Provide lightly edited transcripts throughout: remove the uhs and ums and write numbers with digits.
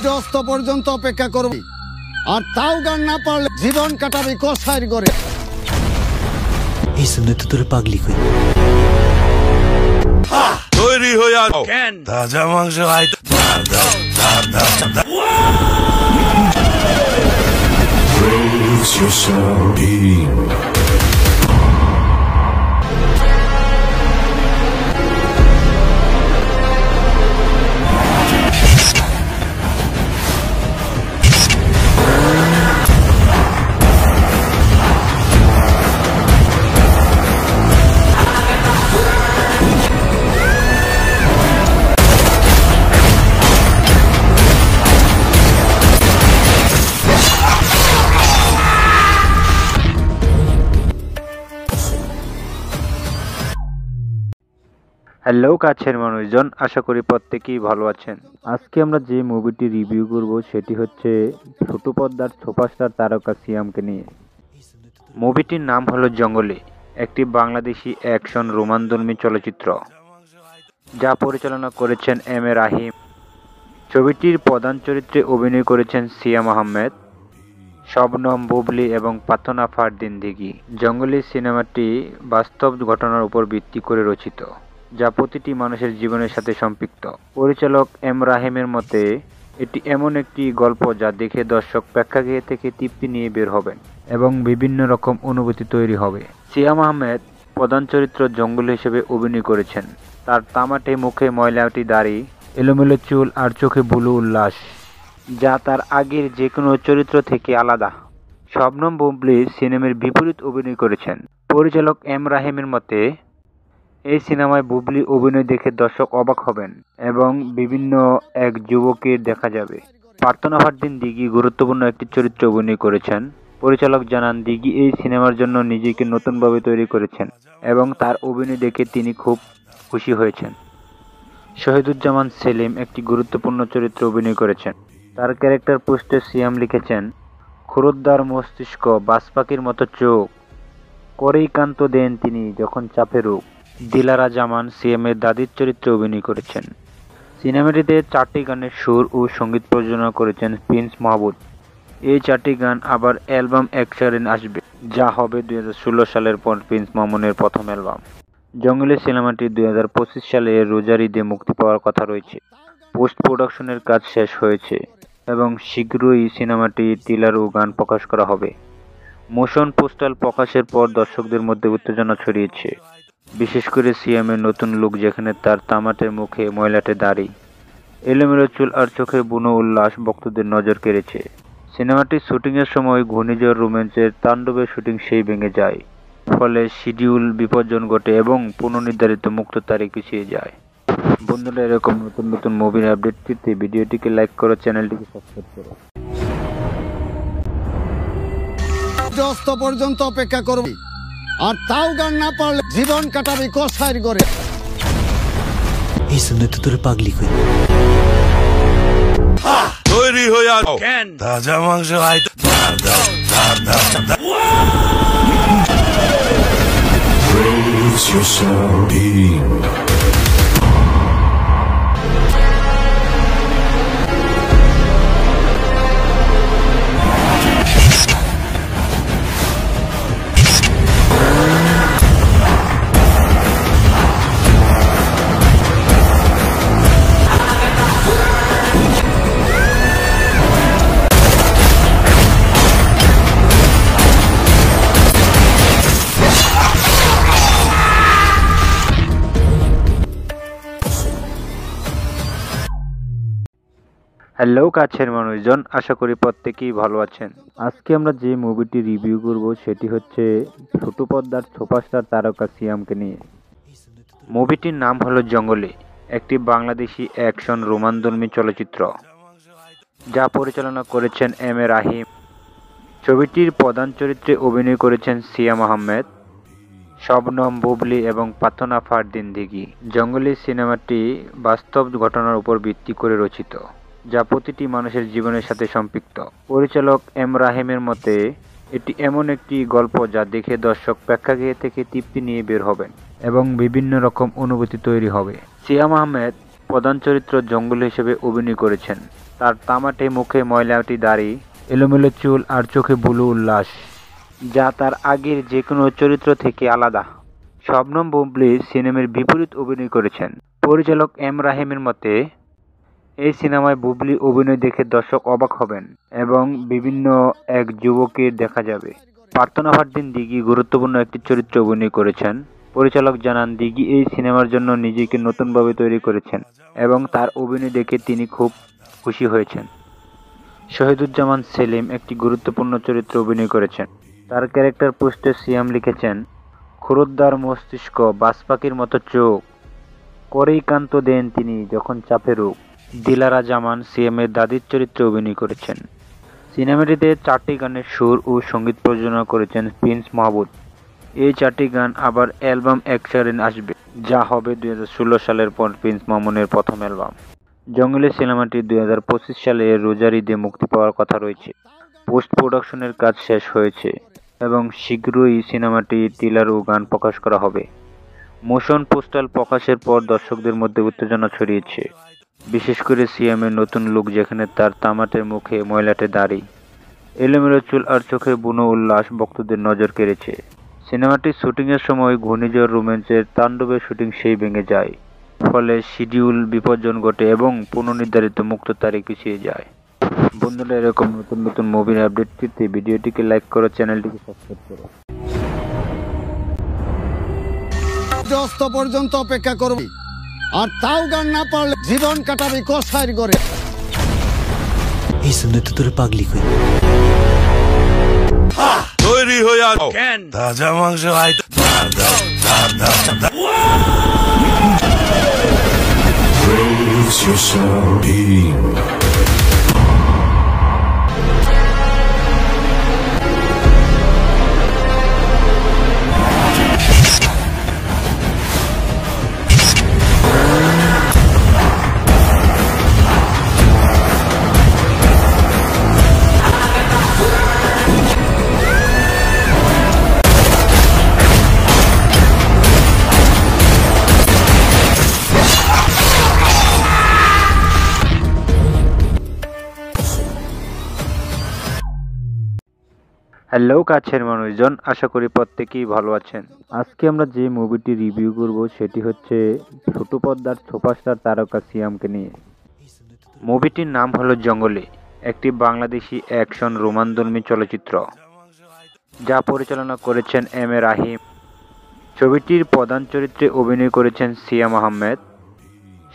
সূর্যাস্ত পর্যন্ত অপেক্ষা করবি, আর তাও গান না পারলে জীবন কাটাবি কসাইর করে। এই শুনে তো তোর পাগলি কই। তৈরি হয়ে আছো, তাজা মাংস আইতে Brace yourself, being হ্যালো কাছের মানুষজন, আশা করি প্রত্যেকেই ভালো আছেন। আজকে আমরা যে মুভিটি রিভিউ করব সেটি হচ্ছে ছোট পর্দার সুপারস্টার তারকা সিয়ামকে নিয়ে। মুভিটির নাম হলো জঙ্গলি, একটি বাংলাদেশি অ্যাকশন রোমান্সধর্মী চলচ্চিত্র যা পরিচালনা করেছেন এম এ রাহিম। ছবিটির প্রধান চরিত্রে অভিনয় করেছেন সিয়াম আহমেদ, শবনম বুবলি এবং প্রার্থনা ফারদিন দিঘি। জঙ্গলি সিনেমাটি বাস্তব ঘটনার উপর ভিত্তি করে রচিত, যা প্রতিটি মানুষের জীবনের সাথে সম্পৃক্ত। পরিচালক এম রাহিমের মতে এটি এমন একটি গল্প যা দেখে দর্শক প্রেক্ষাগৃহ থেকে তৃপ্তি নিয়ে বের হবেন এবং বিভিন্ন রকম অনুভূতি তৈরি হবে। সিয়াম আহমেদ প্রধান চরিত্র জঙ্গল হিসেবে অভিনয় করেছেন। তার তামাটে মুখে ময়লাটি দাড়ি, এলোমেলো চুল আর চোখে বুলু উল্লাস, যা তার আগের যে কোনো চরিত্র থেকে আলাদা। শবনম বুবলি সিনেমার বিপরীত অভিনয় করেছেন। পরিচালক এম রাহিমের মতে এই সিনেমায় বুবলি অভিনয় দেখে দর্শক অবাক হবেন এবং বিভিন্ন এক যুবকের দেখা যাবে। প্রার্থনা ফারদিন দিঘি গুরুত্বপূর্ণ একটি চরিত্রে অভিনয় করেছেন। পরিচালক জানান, দিঘি এই সিনেমার জন্য নিজেকে নতুনভাবে তৈরি করেছেন এবং তার অভিনয় দেখে তিনি খুব খুশি হয়েছেন। শহীদুজ্জামান সেলিম একটি গুরুত্বপূর্ণ চরিত্রে অভিনয় করেছেন। তার ক্যারেক্টার পোস্টে সিয়াম লিখেছেন, ক্ষুরোদ্দার মস্তিষ্ক, বাজপাখির মতো চোখ, করেই কান্ত দেন তিনি যখন চাপে রোগ। দিলারা জামান সিএমের দাদির চরিত্রে অভিনয় করেছেন। সিনেমাটিতে 4টি গানের সুর ও সঙ্গীত প্রযোজনা করেছেন প্রিন্স মাহমুদ। এই 4টি গান আবার অ্যালবাম অ্যাকশনে আসবে, যা হবে 2016 সালের পর প্রিন্স মামুনের প্রথম অ্যালবাম। জঙ্গলি সিনেমাটি 2025 সালে রোজার ঈদে মুক্তি পাওয়ার কথা রয়েছে। পোস্ট প্রোডাকশনের কাজ শেষ হয়েছে এবং শীঘ্রই সিনেমাটি ট্রেলার ও গান প্রকাশ করা হবে। মোশন পোস্টার প্রকাশের পর দর্শকদের মধ্যে উত্তেজনা ছড়িয়েছে, বিশেষ করে সিএমের নতুন লুক, যেখানে তার তামাটে মুখে ময়লাটে দাড়ি, এলোমেলো চুল আর চোখে বুনো উল্লাস ভক্তদের নজর কেড়েছে। সিনেমাটির শুটিংয়ের সময় ঘূর্ণিঝড় রোম্যান্সের তাণ্ডবে শুটিং সেই ভেঙে যায়, ফলে শিডিউল বিপর্যয় ঘটে এবং পুনর্নির্ধারিত মুক্ত তারিখ পিছিয়ে যায়। বন্ধুরা, এরকম নতুন নতুন মুভির আপডেট পেতে ভিডিওটিকে লাইক করো, চ্যানেলটিকে সাবস্ক্রাইব করো। সূর্যাস্ত পর্যন্ত অপেক্ষা করবি, আর তাও গান না পারলে জীবন কাটাবি কসাইর করে। এই শুনে তো তোর পাগলি কই। তৈরি হয়ে আছো, তাজা মাংস আইতে Brace yourself, being হ্যালো কাছের মানুষজন, আশা করি প্রত্যেকেই ভালো আছেন। আজকে আমরা যে মুভিটি রিভিউ করব সেটি হচ্ছে ছোট পর্দার সুপারস্টার তারকা সিয়ামকে নিয়ে। মুভিটির নাম হলো জঙ্গলি, একটি বাংলাদেশি অ্যাকশন রোমান্সধর্মী চলচ্চিত্র যা পরিচালনা করেছেন এম এ রাহিম। ছবিটির প্রধান চরিত্রে অভিনয় করেছেন সিয়াম আহমেদ, শবনম বুবলি এবং প্রার্থনা ফারদিন দিঘি। জঙ্গলি সিনেমাটি বাস্তব ঘটনার উপর ভিত্তি করে রচিত, যা প্রতিটি মানুষের জীবনের সাথে সম্পৃক্ত। পরিচালক এম রাহিমের মতে এটি এমন একটি গল্প যা দেখে দর্শক প্রেক্ষাগৃহ থেকে তৃপ্তি নিয়ে বের হবেন এবং বিভিন্ন রকম অনুভূতি তৈরি হবে। সিয়াম আহমেদ প্রধান চরিত্র জঙ্গল হিসেবে অভিনয় করেছেন। তার তামাটে মুখে ময়লাটি দাড়ি, এলোমেলো চুল আর চোখে বুলু উল্লাস, যা তার আগের যে কোনো চরিত্র থেকে আলাদা। শবনম বুবলি সিনেমার বিপরীত অভিনয় করেছেন। পরিচালক এম রাহিমের মতে, এই সিনেমায় বুবলি অভিনয় দেখে দর্শক অবাক হবেন এবং বিভিন্ন এক যুবকের দেখা যাবে। প্রার্থনা ফারদিন দিঘি গুরুত্বপূর্ণ একটি চরিত্রে অভিনয় করেছেন। পরিচালক জানান, দিঘি এই সিনেমার জন্য নিজেকে নতুনভাবে তৈরি করেছেন এবং তার অভিনয় দেখে তিনি খুব খুশি হয়েছেন। শহীদুজ্জামান সেলিম একটি গুরুত্বপূর্ণ চরিত্রে অভিনয় করেছেন। তার ক্যারেক্টার পোস্টে সিয়াম লিখেছেন, ক্ষুরোদ্দার মস্তিষ্ক, বাজপাখির মতো চোখ, করেই কান্ত দেন তিনি যখন চাপে রোগ। দিলারা জামান সিএমের দাদির চরিত্রে অভিনয় করেছেন। সিনেমাটিতে 4টি গানের সুর ও সঙ্গীত প্রযোজনা করেছেন প্রিন্স মাহমুদ। এই 4টি গান আবার অ্যালবাম অ্যাকশারিন আসবে, যা হবে 2016 সালের পর প্রিন্স মামুনের প্রথম অ্যালবাম। জঙ্গলি সিনেমাটি 2025 সালে রোজার ঈদে মুক্তি পাওয়ার কথা রয়েছে। পোস্ট প্রোডাকশনের কাজ শেষ হয়েছে এবং শীঘ্রই সিনেমাটি ট্রেলার ও গান প্রকাশ করা হবে। মোশন পোস্টার প্রকাশের পর দর্শকদের মধ্যে উত্তেজনা ছড়িয়েছে, বিশেষ করে সিএমের নতুন লুক, যেখানে তার তামাটের মুখে ময়লাটে দাড়ি, এলোমেলো চুল আর চোখে বুনো উল্লাস ভক্তদের নজর কেড়েছে। সিনেমাটির শুটিংয়ের সময় ঘূর্ণিঝড় রোম্যান্সের তাণ্ডবে শুটিং সেই ভেঙে যায়, ফলে শিডিউল বিপর্যয় ঘটে এবং পুনর্নির্ধারিত মুক্ত তারিখ পিছিয়ে যায়। বন্ধুরা, এরকম নতুন নতুন মুভির আপডেট পেতে ভিডিওটিকে লাইক করো, চ্যানেলটিকে সাবস্ক্রাইব করো। অস্ত পর্যন্ত অপেক্ষা করবি, আর তাও গান না পারলে জীবন কাটাবি কসাইর ঘরে। এই জন্য তো তোর পাগলি কই। তৈরি হইয়া তাজা মাংস আইতো। Brace yourself, team. হ্যালো কাছের মানুষজন, আশা করি প্রত্যেকেই ভালো আছেন। আজকে আমরা যে মুভিটি রিভিউ করব সেটি হচ্ছে ছোট পর্দার সুপারস্টার তারকা সিয়ামকে নিয়ে। মুভিটির নাম হলো জঙ্গলি, একটি বাংলাদেশি অ্যাকশন রোমান্সধর্মী চলচ্চিত্র যা পরিচালনা করেছেন এম এ রাহিম। ছবিটির প্রধান চরিত্রে অভিনয় করেছেন সিয়াম আহমেদ,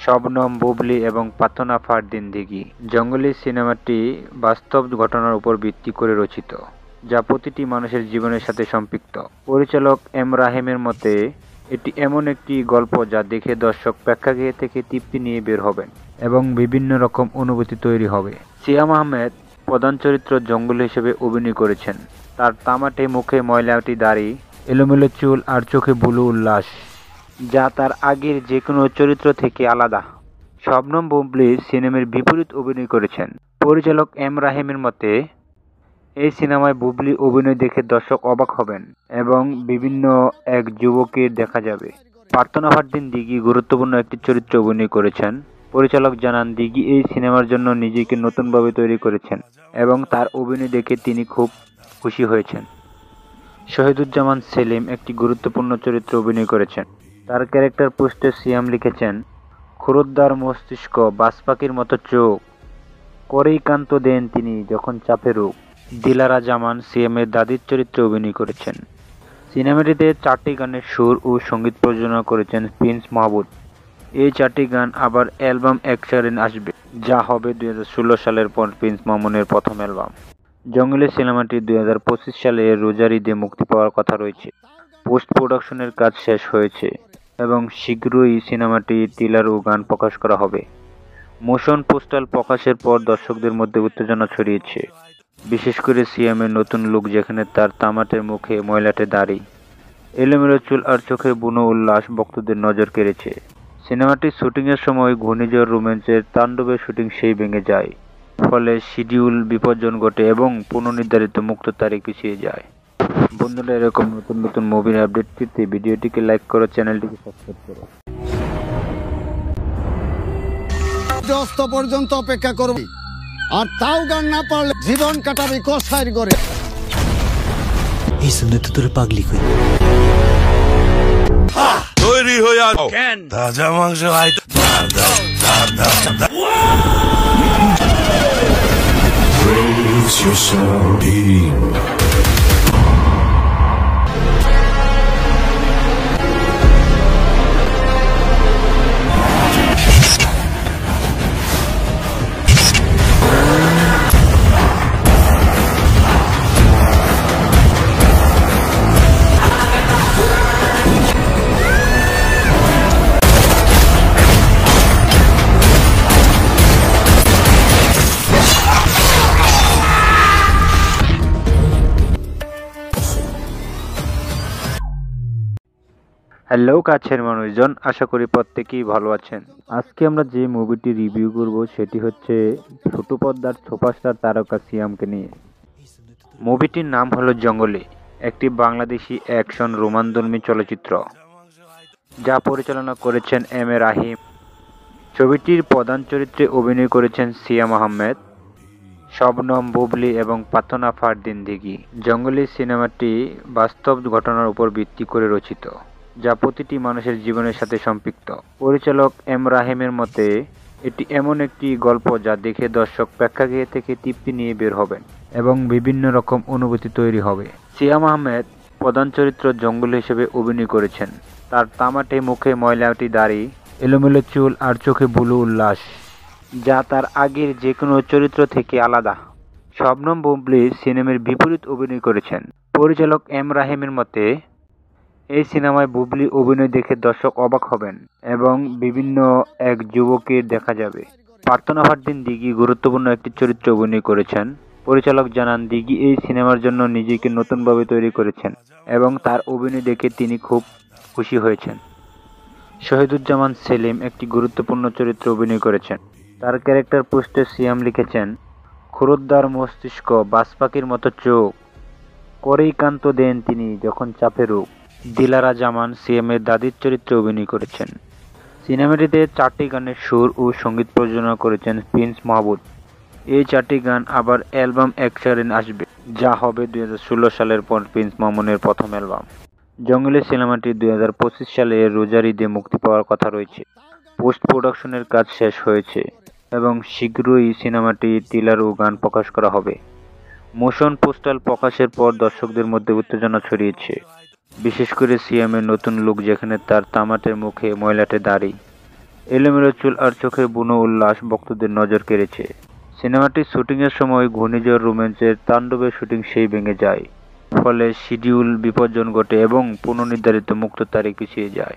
শবনম বুবলি এবং প্রার্থনা ফারদিন দিঘি। জঙ্গলি সিনেমাটি বাস্তব ঘটনার উপর ভিত্তি করে রচিত, যা প্রতিটি মানুষের জীবনের সাথে সম্পৃক্ত। পরিচালক এম রাহিমের মতে, এটি এমন একটি গল্প যা দেখে দর্শক প্রেক্ষাগৃহ থেকে তৃপ্তি নিয়ে বের হবেন এবং বিভিন্ন রকম অনুভূতি তৈরি হবে। সিয়াম আহমেদ প্রধান চরিত্র জঙ্গল হিসেবে অভিনয় করেছেন। তার তামাটে মুখে ময়লাটি দাড়ি, এলোমেলো চুল আর চোখে বুলু উল্লাস, যা তার আগের যে কোনো চরিত্র থেকে আলাদা। শবনম বুবলি সিনেমার বিপরীত অভিনয় করেছেন। পরিচালক এম রাহিমের মতে, এই সিনেমায় বুবলি অভিনয় দেখে দর্শক অবাক হবেন এবং বিভিন্ন এক যুবকের দেখা যাবে। প্রার্থনা ফারদিন দিঘি গুরুত্বপূর্ণ একটি চরিত্রে অভিনয় করেছেন। পরিচালক জানান, দিঘি এই সিনেমার জন্য নিজেকে নতুনভাবে তৈরি করেছেন এবং তার অভিনয় দেখে তিনি খুব খুশি হয়েছেন। শহীদুজ্জামান সেলিম একটি গুরুত্বপূর্ণ চরিত্রে অভিনয় করেছেন। তার ক্যারেক্টার পোস্টে সিয়াম লিখেছেন, ক্ষুরোদ্দার মস্তিষ্ক, বাজপাখির মতো চোখ, করেই কান্ত দেন তিনি যখন চাপে রোগ। দিলারা জামান সিএমের দাদির চরিত্রে অভিনয় করেছেন। সিনেমাটিতে 4টি গানের সুর ও সঙ্গীত প্রযোজনা করেছেন প্রিন্স মাহমুদ। এই 4টি গান আবার অ্যালবাম অ্যাকশারিন আসবে, যা হবে 2016 সালের পর প্রিন্স মামুনের প্রথম অ্যালবাম। জঙ্গলি সিনেমাটি 2025 সালে রোজার ঈদে মুক্তি পাওয়ার কথা রয়েছে। পোস্ট প্রোডাকশনের কাজ শেষ হয়েছে এবং শীঘ্রই সিনেমাটি ট্রেলার ও গান প্রকাশ করা হবে। মোশন পোস্টার প্রকাশের পর দর্শকদের মধ্যে উত্তেজনা ছড়িয়েছে, বিশেষ করে সিএমের নতুন লুক, যেখানে তার তামাটের মুখে ময়লাটে দাড়ি, এলোমেলো চুল আর চোখে বুনো উল্লাস ভক্তদের নজর কেড়েছে। সিনেমাটির শুটিংয়ের সময় ঘূর্ণিঝড় রোম্যান্সের তাণ্ডবে শুটিং সেই ভেঙে যায়, ফলে শিডিউল বিপর্যয় ঘটে এবং পুনর্নির্ধারিত মুক্ত তারিখ পিছিয়ে যায়। বন্ধুরা, এরকম নতুন নতুন মুভির আপডেট পেতে ভিডিওটিকে লাইক করো, চ্যানেলটিকে সাবস্ক্রাইব করো। অস্ত পর্যন্ত অপেক্ষা করবি, আর তাও গান না পারলে জীবন কাটাবি কসাইর করে। এই জন্য তো তোর পাগলি কই। তৈরি হয়ে আছো, তাজা মাংস item. Brace yourself, Dean. Hello কাছের মানুষজন, আশা করি প্রত্যেকেই ভালো আছেন। আজকে আমরা যে মুভিটি রিভিউ করব সেটি হচ্ছে ছোট পর্দার সুপারস্টার তারকা সিয়ামকে নিয়ে। মুভিটির নাম হলো জঙ্গলি, একটি বাংলাদেশি অ্যাকশন রোমান্সধর্মী চলচ্চিত্র যা পরিচালনা করেছেন এম এ রাহিম। ছবিটির প্রধান চরিত্রে অভিনয় করেছেন সিয়াম আহমেদ, শবনম বুবলি এবং পাথনা ফারদিন দিঘি। জঙ্গলি সিনেমাটি বাস্তব ঘটনার উপর ভিত্তি করে রচিত, যা প্রতিটি মানুষের জীবনের সাথে সম্পৃক্ত। পরিচালক এম রাহিমের মতে এটি এমন একটি গল্প যা দেখে দর্শক প্রেক্ষাগৃহ থেকে তৃপ্তি নিয়ে বের হবেন এবং বিভিন্ন রকম অনুভূতি তৈরি হবে। সিয়াম আহমেদ প্রধান চরিত্র জঙ্গল হিসেবে অভিনয় করেছেন। তার তামাটে মুখে ময়লাটি দাড়ি, এলোমেলো চুল আর চোখে বুলু উল্লাস, যা তার আগের যে কোনো চরিত্র থেকে আলাদা। শবনম বুবলি সিনেমার বিপরীত অভিনয় করেছেন। পরিচালক এম রাহিমের মতে এই সিনেমায় বুবলি অভিনয় দেখে দর্শক অবাক হবেন এবং বিভিন্ন এক যুবকের দেখা যাবে। পাথনা ফারদিন দিঘি গুরুত্বপূর্ণ একটি চরিত্রে অভিনয় করেছেন। পরিচালক জানান, দিঘি এই সিনেমার জন্য নিজেকে নতুনভাবে তৈরি করেছেন এবং তার অভিনয় দেখে তিনি খুব খুশি হয়েছেন। শহীদুজ্জামান সেলিম একটি গুরুত্বপূর্ণ চরিত্রে অভিনয় করেছেন। তার ক্যারেক্টার পোস্টে সিয়াম লিখেছেন, ক্ষুরোদ্দার মস্তিষ্ক, বাজপাখির মতো চোখ, করেই কান্ত দেন তিনি যখন চাপে রূপ। দিলারা জামান সিএমের দাদির চরিত্রে অভিনয় করেছেন। সিনেমাটিতে 4টি গানের সুর ও সঙ্গীত প্রযোজনা করেছেন প্রিন্স মাহমুদ। এই 4টি গান আবার অ্যালবাম অ্যাকশারে আসবে, যা হবে 2016 সালের পর প্রিন্স মামুনের প্রথম অ্যালবাম। জঙ্গলি সিনেমাটি 2025 সালে রোজার ঈদে মুক্তি পাওয়ার কথা রয়েছে। পোস্ট প্রোডাকশনের কাজ শেষ হয়েছে এবং শীঘ্রই সিনেমাটি ট্রেলার ও গান প্রকাশ করা হবে। মোশন পোস্টার প্রকাশের পর দর্শকদের মধ্যে উত্তেজনা ছড়িয়েছে, বিশেষ করে সিএমের নতুন লুক, যেখানে তার তামাটের মুখে ময়লাটে দাড়ি, এলোমেলো চুল আর চোখে বুনো উল্লাস ভক্তদের নজর কেড়েছে। সিনেমাটির শুটিংয়ের সময় ঘূর্ণিঝড় রোম্যান্সের তাণ্ডবে শুটিং সেই ভেঙে যায়, ফলে শিডিউল বিপর্যয় ঘটে এবং পুনর্নির্ধারিত মুক্ত তারিখ পিছিয়ে যায়।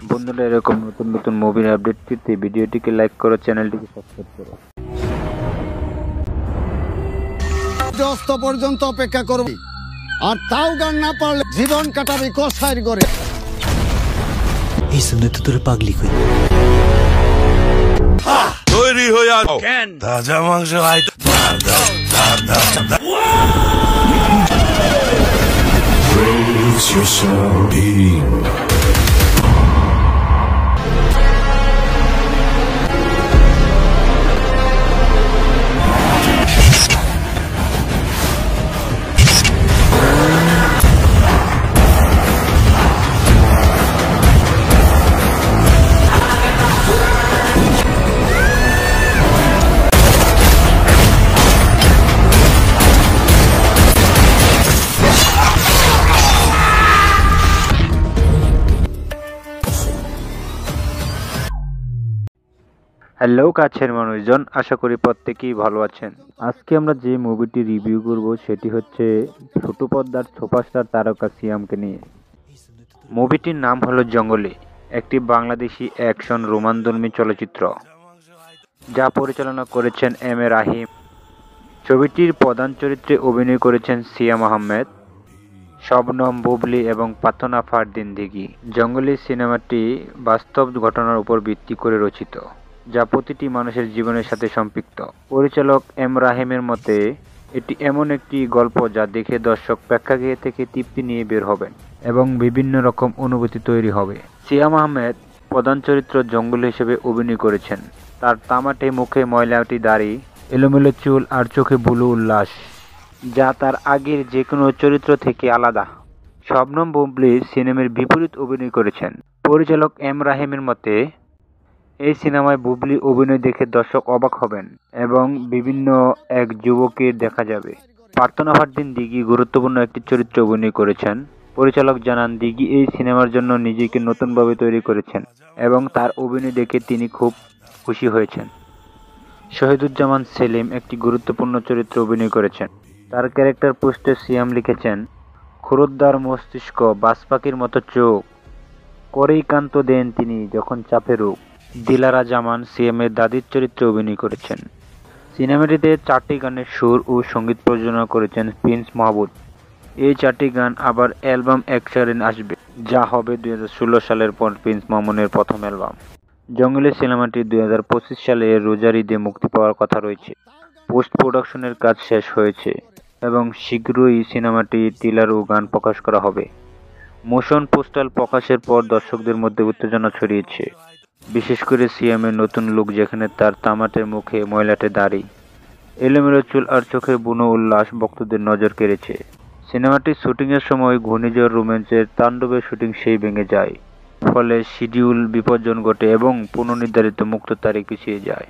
বন্ধুরা, এরকম নতুন নতুন মুভির আপডেট পেতে ভিডিওটিকে লাইক করো, চ্যানেলটিকে সাবস্ক্রাইব করো। অস্ত পর্যন্ত অপেক্ষা করবি, আর তাও গান না পারলে জীবন কাটাবি কসাইর করে। এই জন্য তো তোর পাগলি কই। তৈরি হয়ে আছো, তাজা মাংস item. Brace yourself, Dean. Hello কাছের মানুষজন, আশা করি প্রত্যেকেই ভালো আছেন। আজকে আমরা যে মুভিটি রিভিউ করব সেটি হচ্ছে ছোট পর্দার সুপারস্টার তারকা সিয়ামকে নিয়ে। মুভিটির নাম হলো জঙ্গলি, একটি বাংলাদেশি অ্যাকশন রোমান্সধর্মী চলচ্চিত্র যা পরিচালনা করেছেন এম এ রাহিম। ছবিটির প্রধান চরিত্রে অভিনয় করেছেন সিয়াম আহমেদ, শবনম বুবলি এবং পাথনা ফারদিন দিঘি। জঙ্গলি সিনেমাটি বাস্তব ঘটনার উপর ভিত্তি করে রচিত, যা প্রতিটি মানুষের জীবনের সাথে সম্পৃক্ত। পরিচালক এম রাহিমের মতে এটি এমন একটি গল্প যা দেখে দর্শক প্রেক্ষাগৃহ থেকে তৃপ্তি নিয়ে বের হবেন এবং বিভিন্ন রকম অনুভূতি তৈরি হবে। সিয়াম আহমেদ প্রধান চরিত্র জঙ্গল হিসেবে অভিনয় করেছেন। তার তামাটে মুখে ময়লাটি দাড়ি, এলোমেলো চুল আর চোখে বুলু উল্লাস, যা তার আগের যে কোনো চরিত্র থেকে আলাদা। শবনম বুবলি সিনেমার বিপরীত অভিনয় করেছেন। পরিচালক এম রাহিমের মতে, এই সিনেমায় বুবলি অভিনয় দেখে দর্শক অবাক হবেন এবং বিভিন্ন এক যুবকের দেখা যাবে। প্রার্থনা ফারদিন দিঘি গুরুত্বপূর্ণ একটি চরিত্রে অভিনয় করেছেন। পরিচালক জানান, দিঘি এই সিনেমার জন্য নিজেকে নতুনভাবে তৈরি করেছেন এবং তার অভিনয় দেখে তিনি খুব খুশি হয়েছেন। শহীদুজ্জামান সেলিম একটি গুরুত্বপূর্ণ চরিত্রে অভিনয় করেছেন। তার ক্যারেক্টার পোস্টে সিয়াম লিখেছেন, ক্ষুরোদ্দার মস্তিষ্ক, বাজপাখির মতো চোখ, করেই কান্ত দেন তিনি যখন চাপে রোগ। দিলারা জামান সিয়ামের দাদির চরিত্রে অভিনয় করেছেন। সিনেমাটিতে 4টি গানের সুর ও সঙ্গীত প্রযোজনা করেছেন প্রিন্স মাহমুদ। এই 4টি গান আবার অ্যালবাম অ্যাকশনে আসবে, যা হবে 2016 সালের পর প্রিন্স মামুনের প্রথম অ্যালবাম। জঙ্গলি সিনেমাটি 2025 সালে রোজার ঈদে মুক্তি পাওয়ার কথা রয়েছে। পোস্ট প্রোডাকশনের কাজ শেষ হয়েছে এবং শীঘ্রই সিনেমাটি ট্রেলার ও গান প্রকাশ করা হবে। মোশন পোস্টার প্রকাশের পর দর্শকদের মধ্যে উত্তেজনা ছড়িয়েছে, বিশেষ করে সিয়ামের নতুন লুক, যেখানে তার তামাটের মুখে ময়লাটে দাড়ি, এলোমেলো চুল আর চোখে বুনো উল্লাস ভক্তদের নজর কেড়েছে। সিনেমাটির শুটিংয়ের সময় ঘূর্ণিঝড় রোম্যান্সের তাণ্ডবে শুটিং সেই ভেঙে যায়, ফলে শিডিউল বিপর্যয় ঘটে এবং পুনর্নির্ধারিত মুক্ত তারিখ পিছিয়ে যায়।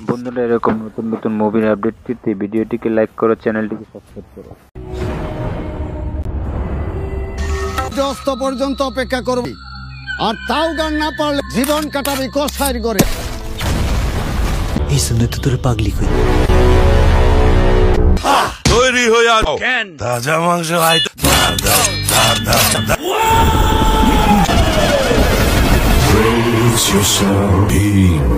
বন্ধুরা, এরকম নতুন নতুন মুভির আপডেট পেতে ভিডিওটিকে লাইক করো, চ্যানেলটিকে সাবস্ক্রাইব করো। অস্ত পর্যন্ত অপেক্ষা করবি, আর তাও গান না পারলে জীবন কাটাবি কসাইর ঘরে। এই শুনে তো তোর পাগলি কই। তৈরি হইয়া তাজা মাংস খাইতে Brace yourself, being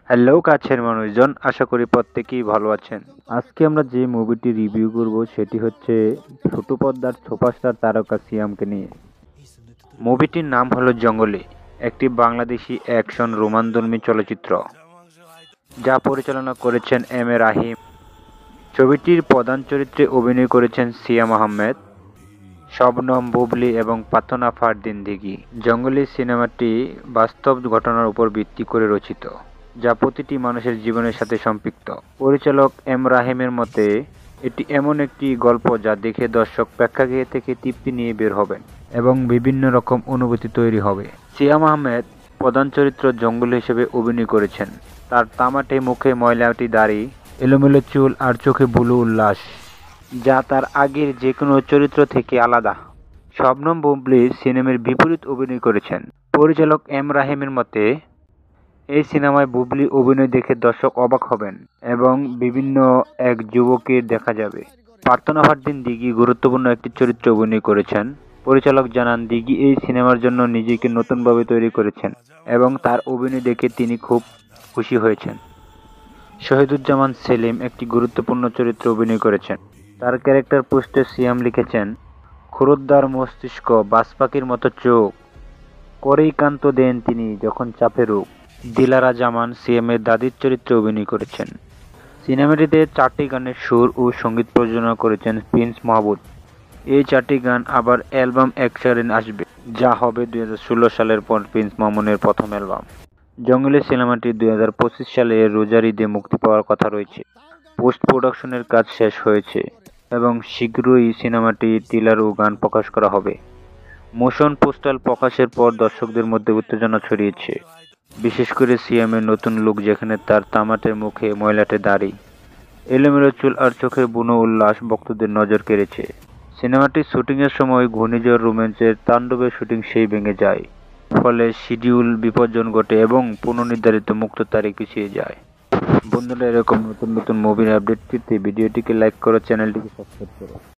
হ্যালো কাছের মানুষজন, আশা করি প্রত্যেকেই ভালো আছেন। আজকে আমরা যে মুভিটি রিভিউ করব সেটি হচ্ছে ছোট পর্দার সুপারস্টার তারকা সিয়ামকে নিয়ে। মুভিটির নাম হলো জঙ্গলি, একটি বাংলাদেশি অ্যাকশন রোমান্সধর্মী চলচ্চিত্র যা পরিচালনা করেছেন এম এ রাহিম। ছবিটির প্রধান চরিত্রে অভিনয় করেছেন সিয়াম আহমেদ, শবনম বুবলি এবং প্রার্থনা ফারদিন দিঘি। জঙ্গলি সিনেমাটি বাস্তব ঘটনার উপর ভিত্তি করে রচিত, যা প্রতিটি মানুষের জীবনের সাথে সম্পৃক্ত। পরিচালক এম রাহিমের মতে, এটি এমন একটি গল্প যা দেখে দর্শক প্রেক্ষাগৃহ থেকে তৃপ্তি নিয়ে বের হবেন এবং বিভিন্ন রকম অনুভূতি তৈরি হবে। সিয়াম আহমেদ প্রধান চরিত্র জঙ্গলি হিসেবে অভিনয় করেছেন। তার তামাটে মুখে ময়লাটি দাড়ি, এলোমেলো চুল আর চোখে বুলু উল্লাস, যা তার আগের যে কোনো চরিত্র থেকে আলাদা। শবনম বুবলি সিনেমার বিপরীত অভিনয় করেছেন। পরিচালক এম রাহিমের মতে, এই সিনেমায় বুবলি অভিনয় দেখে দর্শক অবাক হবেন এবং বিভিন্ন এক যুবকের দেখা যাবে। প্রার্থনা ফারদিন দিঘি গুরুত্বপূর্ণ একটি চরিত্রে অভিনয় করেছেন। পরিচালক জানান, দিঘি এই সিনেমার জন্য নিজেকে নতুনভাবে তৈরি করেছেন এবং তার অভিনয় দেখে তিনি খুব খুশি হয়েছেন। শহীদুজ্জামান সেলিম একটি গুরুত্বপূর্ণ চরিত্রে অভিনয় করেছেন। তার ক্যারেক্টার পোস্টে সিয়াম লিখেছেন, ক্ষুরোদ্দার মস্তিষ্ক, বাজপাখির মতো চোখ, করেই কান্ত দেন তিনি যখন চাপে রোগ। দিলারা জামান সিয়ামের দাদির চরিত্রে অভিনয় করেছেন। সিনেমাটিতে 4টি গানের সুর ও সঙ্গীত প্রযোজনা করেছেন প্রিন্স মাহমুদ। এই 4টি গান আবার অ্যালবাম অ্যাকশনে আসবে, যা হবে 2016 সালের পর প্রিন্স মামুনের প্রথম অ্যালবাম। জঙ্গলি সিনেমাটি 2025 সালে রোজার ঈদে মুক্তি পাওয়ার কথা রয়েছে। পোস্ট প্রোডাকশনের কাজ শেষ হয়েছে এবং শীঘ্রই সিনেমাটি ট্রেলার ও গান প্রকাশ করা হবে। মোশন পোস্টার প্রকাশের পর দর্শকদের মধ্যে উত্তেজনা ছড়িয়েছে, বিশেষ করে সিয়ামের নতুন লুক, যেখানে তার তামাটের মুখে ময়লাটে দাড়ি, এলোমেলো চুল আর চোখে বুনো উল্লাস ভক্তদের নজর কেড়েছে। সিনেমাটির শুটিংয়ের সময় ঘূর্ণিঝড় রোম্যান্সের তাণ্ডবে শুটিং সেই ভেঙে যায়, ফলে শিডিউল বিপর্যয় ঘটে এবং পুনর্নির্ধারিত মুক্ত তারিখ পিছিয়ে যায়। বন্ধুরা, এরকম নতুন নতুন মুভির আপডেট পেতে ভিডিওটিকে লাইক করো, চ্যানেলটিকে সাবস্ক্রাইব করো।